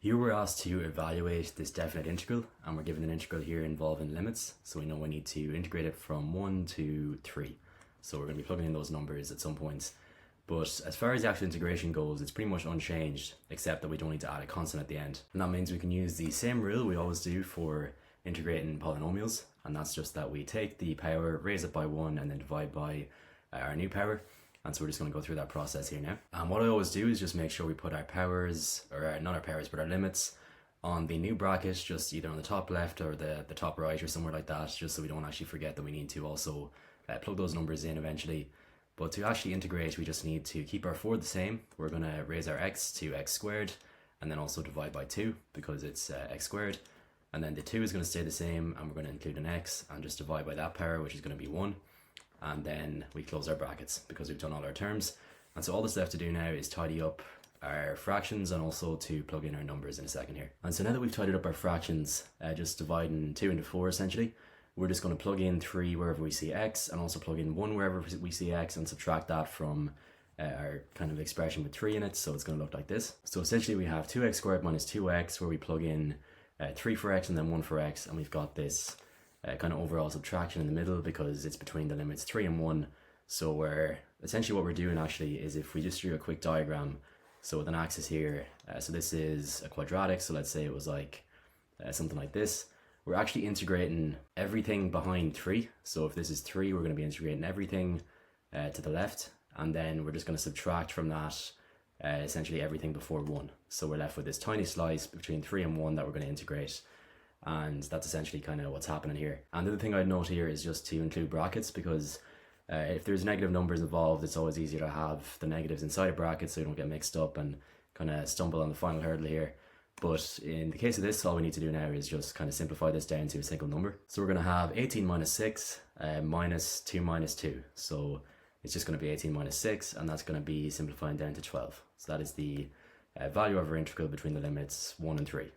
Here we're asked to evaluate this definite integral, and we're given an integral here involving limits, so we know we need to integrate it from 1 to 3. So we're going to be plugging in those numbers at some points. But as far as the actual integration goes, it's pretty much unchanged, except that we don't need to add a constant at the end. And that means we can use the same rule we always do for integrating polynomials, and that's just that we take the power, raise it by 1, and then divide by our new power. And so we're just going to go through that process here now. And what I always do is just make sure we put our powers, or not our powers, but our limits on the new bracket, just either on the top left or the top right or somewhere like that, just so we don't actually forget that we need to also plug those numbers in eventually. But to actually integrate, we just need to keep our 4 the same. We're going to raise our x to x squared, and then also divide by 2 because it's x squared. And then the 2 is going to stay the same, and we're going to include an x and just divide by that power, which is going to be 1. And then we close our brackets because we've done all our terms. And so all that's left to do now is tidy up our fractions and also to plug in our numbers in a second here. And so now that we've tidied up our fractions, just dividing 2 into 4 essentially, we're just going to plug in 3 wherever we see x, and also plug in 1 wherever we see x, and subtract that from our kind of expression with 3 in it. So it's going to look like this. So essentially we have 2x squared minus 2x, where we plug in 3 for x and then 1 for x, and we've got this kind of overall subtraction in the middle because it's between the limits 3 and 1. So we're essentially, what we're doing actually is, if we just drew a quick diagram, so with an axis here, so this is a quadratic, so let's say it was like something like this. We're actually integrating everything behind 3. So if this is 3, we're going to be integrating everything to the left, and then we're just going to subtract from that essentially everything before 1. So we're left with this tiny slice between 3 and 1 that we're going to integrate. And that's essentially kind of what's happening here. And the other thing I'd note here is just to include brackets, because if there's negative numbers involved, it's always easier to have the negatives inside a bracket so you don't get mixed up and kind of stumble on the final hurdle here. But in the case of this, all we need to do now is just kind of simplify this down to a single number. So we're going to have 18 minus 6 minus 2 minus 2. So it's just going to be 18 minus 6, and that's going to be simplifying down to 12. So that is the value of our integral between the limits 1 and 3.